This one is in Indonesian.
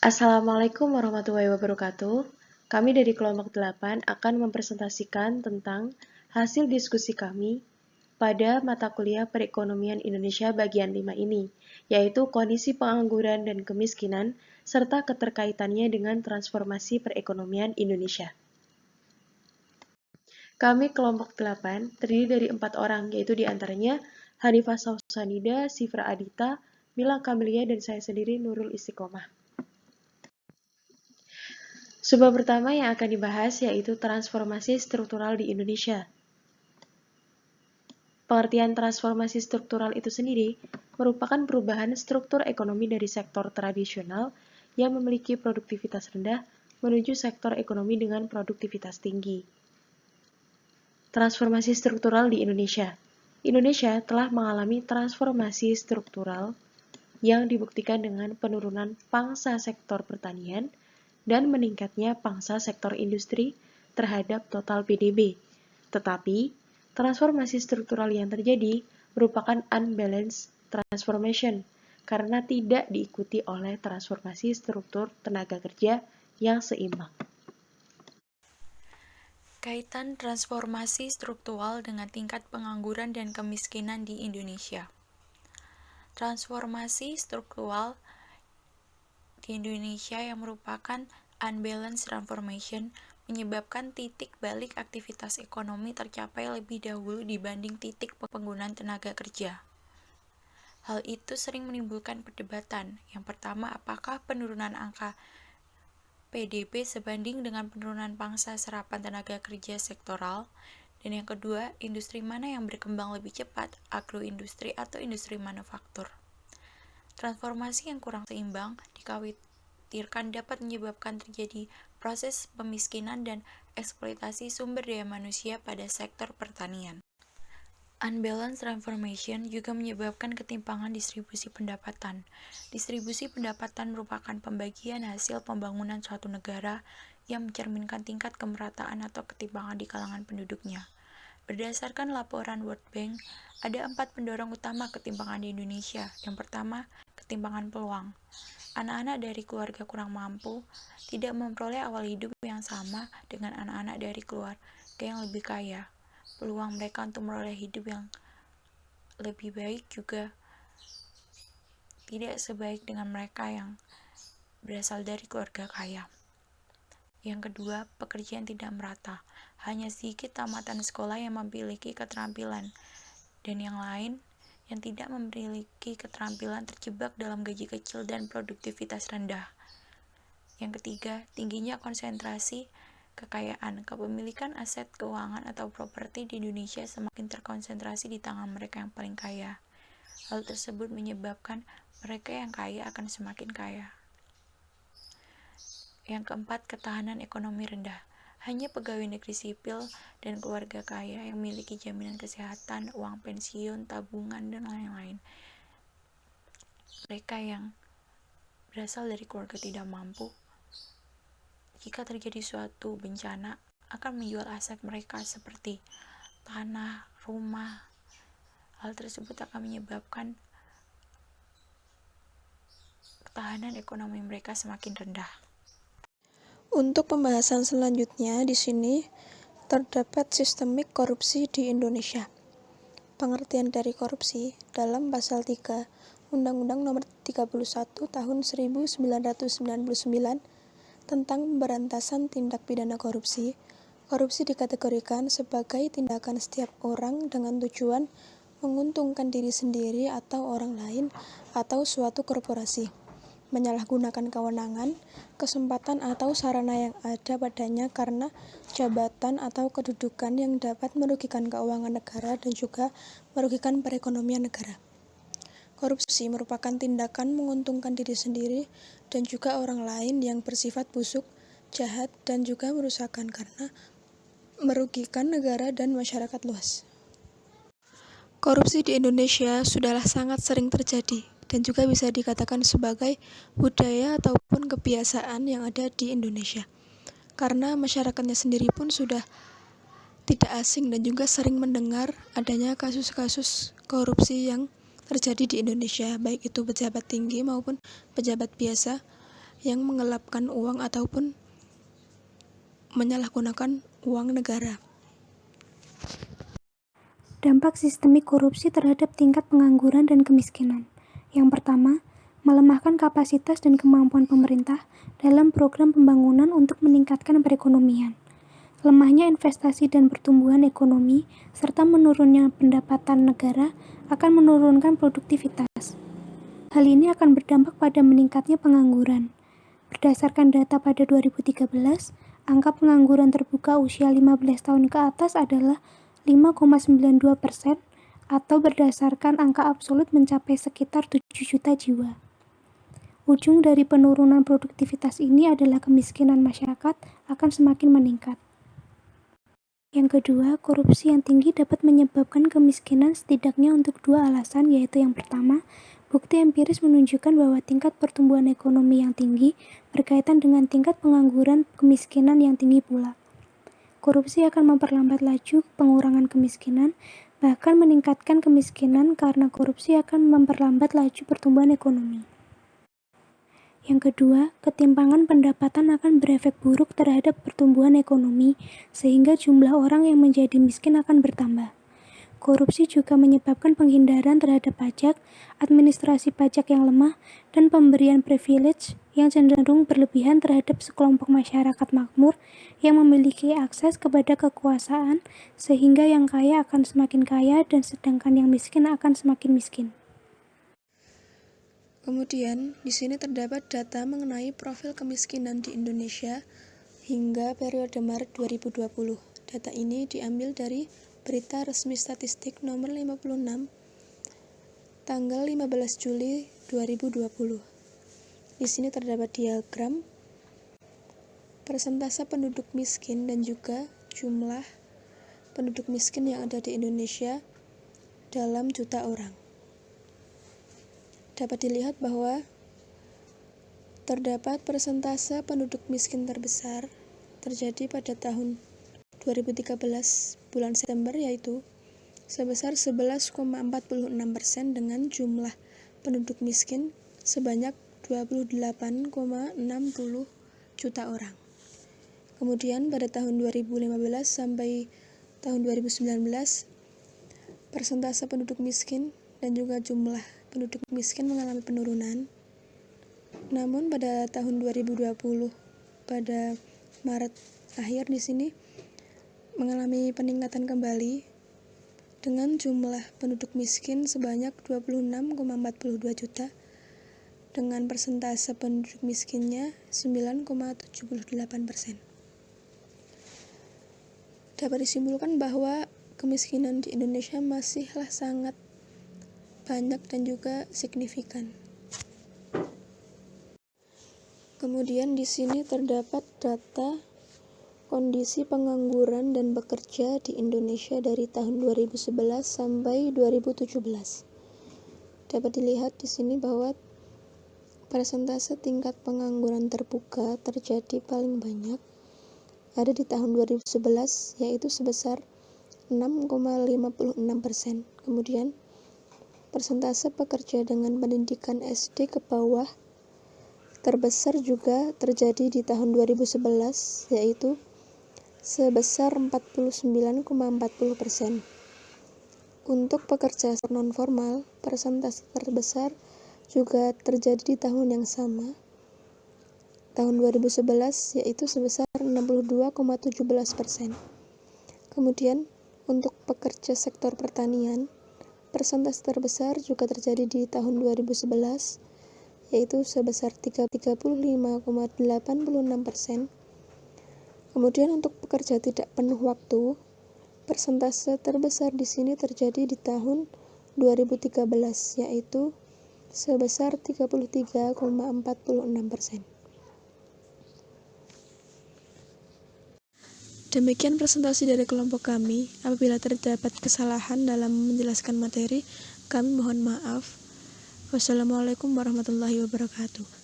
Assalamualaikum warahmatullahi wabarakatuh. Kami dari kelompok 8 akan mempresentasikan tentang hasil diskusi kami pada mata kuliah Perekonomian Indonesia bagian 5 ini, yaitu kondisi pengangguran dan kemiskinan serta keterkaitannya dengan transformasi perekonomian Indonesia. Kami kelompok 8 terdiri dari 4 orang, yaitu diantaranya Hanifah Sausanida, Sifra Adita, Mila Kamelia, dan saya sendiri Nurul Istiqomah. Sumber pertama yang akan dibahas yaitu transformasi struktural di Indonesia. Pengertian transformasi struktural itu sendiri merupakan perubahan struktur ekonomi dari sektor tradisional yang memiliki produktivitas rendah menuju sektor ekonomi dengan produktivitas tinggi. Transformasi struktural di Indonesia. Indonesia telah mengalami transformasi struktural yang dibuktikan dengan penurunan pangsa sektor pertanian dan meningkatnya pangsa sektor industri terhadap total PDB. Tetapi, transformasi struktural yang terjadi merupakan unbalanced transformation karena tidak diikuti oleh transformasi struktur tenaga kerja yang seimbang. Kaitan transformasi struktural dengan tingkat pengangguran dan kemiskinan di Indonesia. Transformasi struktural di Indonesia yang merupakan unbalanced transformation menyebabkan titik balik aktivitas ekonomi tercapai lebih dahulu dibanding titik penggunaan tenaga kerja. Hal itu sering menimbulkan perdebatan. Yang pertama, apakah penurunan angka PDB sebanding dengan penurunan pangsa serapan tenaga kerja sektoral? Dan yang kedua, industri mana yang berkembang lebih cepat, agroindustri atau industri manufaktur? Transformasi yang kurang seimbang dikhawatirkan dapat menyebabkan terjadi proses pemiskinan dan eksploitasi sumber daya manusia pada sektor pertanian. Unbalanced transformation juga menyebabkan ketimpangan distribusi pendapatan. Distribusi pendapatan merupakan pembagian hasil pembangunan suatu negara yang mencerminkan tingkat kemerataan atau ketimpangan di kalangan penduduknya. Berdasarkan laporan World Bank, ada 4 pendorong utama ketimpangan di Indonesia. Yang pertama, ketimpangan peluang. Anak-anak dari keluarga kurang mampu tidak memperoleh awal hidup yang sama dengan anak-anak dari keluarga yang lebih kaya. Peluang mereka untuk memperoleh hidup yang lebih baik juga tidak sebaik dengan mereka yang berasal dari keluarga kaya. Yang kedua, pekerjaan tidak merata. Hanya sedikit tamatan sekolah yang memiliki keterampilan, dan yang lain yang tidak memiliki keterampilan terjebak dalam gaji kecil dan produktivitas rendah. Yang ketiga, tingginya konsentrasi kekayaan. Kepemilikan aset keuangan atau properti di Indonesia semakin terkonsentrasi di tangan mereka yang paling kaya. Hal tersebut menyebabkan mereka yang kaya akan semakin kaya. Yang keempat, ketahanan ekonomi rendah. Hanya pegawai negeri sipil dan keluarga kaya yang memiliki jaminan kesehatan, uang pensiun, tabungan, dan lain-lain. Mereka yang berasal dari keluarga tidak mampu, jika terjadi suatu bencana, akan menjual aset mereka seperti tanah, rumah. Hal tersebut akan menyebabkan ketahanan ekonomi mereka semakin rendah. Untuk pembahasan selanjutnya di sini terdapat sistemik korupsi di Indonesia. Pengertian dari korupsi dalam pasal 3 Undang-Undang Nomor 31 Tahun 1999 tentang pemberantasan tindak pidana korupsi. Korupsi dikategorikan sebagai tindakan setiap orang dengan tujuan menguntungkan diri sendiri atau orang lain atau suatu korporasi, menyalahgunakan kewenangan, kesempatan atau sarana yang ada padanya karena jabatan atau kedudukan yang dapat merugikan keuangan negara dan juga merugikan perekonomian negara. Korupsi merupakan tindakan menguntungkan diri sendiri dan juga orang lain yang bersifat busuk, jahat, dan juga merusakkan karena merugikan negara dan masyarakat luas. Korupsi di Indonesia sudahlah sangat sering terjadi dan juga bisa dikatakan sebagai budaya ataupun kebiasaan yang ada di Indonesia. Karena masyarakatnya sendiri pun sudah tidak asing dan juga sering mendengar adanya kasus-kasus korupsi yang terjadi di Indonesia, baik itu pejabat tinggi maupun pejabat biasa yang menggelapkan uang ataupun menyalahgunakan uang negara. Dampak sistemik korupsi terhadap tingkat pengangguran dan kemiskinan. Yang pertama, melemahkan kapasitas dan kemampuan pemerintah dalam program pembangunan untuk meningkatkan perekonomian. Lemahnya investasi dan pertumbuhan ekonomi, serta menurunnya pendapatan negara akan menurunkan produktivitas. Hal ini akan berdampak pada meningkatnya pengangguran. Berdasarkan data pada 2013, angka pengangguran terbuka usia 15 tahun ke atas adalah 5,92% atau berdasarkan angka absolut mencapai sekitar 7 juta jiwa. Ujung dari penurunan produktivitas ini adalah kemiskinan masyarakat akan semakin meningkat. Yang kedua, korupsi yang tinggi dapat menyebabkan kemiskinan setidaknya untuk dua alasan, yaitu yang pertama, bukti empiris menunjukkan bahwa tingkat pertumbuhan ekonomi yang tinggi berkaitan dengan tingkat pengangguran kemiskinan yang tinggi pula. Korupsi akan memperlambat laju pengurangan kemiskinan, bahkan meningkatkan kemiskinan karena korupsi akan memperlambat laju pertumbuhan ekonomi. Yang kedua, ketimpangan pendapatan akan berefek buruk terhadap pertumbuhan ekonomi, sehingga jumlah orang yang menjadi miskin akan bertambah. Korupsi juga menyebabkan penghindaran terhadap pajak, administrasi pajak yang lemah, dan pemberian privilege yang cenderung berlebihan terhadap sekelompok masyarakat makmur yang memiliki akses kepada kekuasaan, sehingga yang kaya akan semakin kaya dan sedangkan yang miskin akan semakin miskin. Kemudian, di sini terdapat data mengenai profil kemiskinan di Indonesia hingga periode Maret 2020. Data ini diambil dari Berita Resmi Statistik nomor 56 tanggal 15 Juli 2020. Di sini terdapat diagram persentase penduduk miskin dan juga jumlah penduduk miskin yang ada di Indonesia dalam juta orang. Dapat dilihat bahwa terdapat persentase penduduk miskin terbesar terjadi pada tahun 2013 bulan September, yaitu sebesar 11,46% dengan jumlah penduduk miskin sebanyak 28,60 juta orang. Kemudian pada tahun 2015 sampai tahun 2019 persentase penduduk miskin dan juga jumlah penduduk miskin mengalami penurunan. Namun pada tahun 2020 pada Maret akhir di sini mengalami peningkatan kembali dengan jumlah penduduk miskin sebanyak 26,42 juta dengan persentase penduduk miskinnya 9,78%. Dapat disimpulkan bahwa kemiskinan di Indonesia masihlah sangat banyak dan juga signifikan. Kemudian di sini terdapat data kondisi pengangguran dan bekerja di Indonesia dari tahun 2011 sampai 2017. Dapat dilihat di sini bahwa persentase tingkat pengangguran terbuka terjadi paling banyak ada di tahun 2011, yaitu sebesar 6,56%. Kemudian persentase pekerja dengan pendidikan SD ke bawah terbesar juga terjadi di tahun 2011, yaitu sebesar 49,40%. Untuk pekerja non-formal, persentase terbesar juga terjadi di tahun yang sama, tahun 2011, yaitu sebesar 62,17%. Kemudian, untuk pekerja sektor pertanian, persentase terbesar juga terjadi di tahun 2011, yaitu sebesar 35,86%. Kemudian untuk pekerja tidak penuh waktu, persentase terbesar di sini terjadi di tahun 2013, yaitu sebesar 33,46%. Demikian presentasi dari kelompok kami. Apabila terdapat kesalahan dalam menjelaskan materi, kami mohon maaf. Wassalamualaikum warahmatullahi wabarakatuh.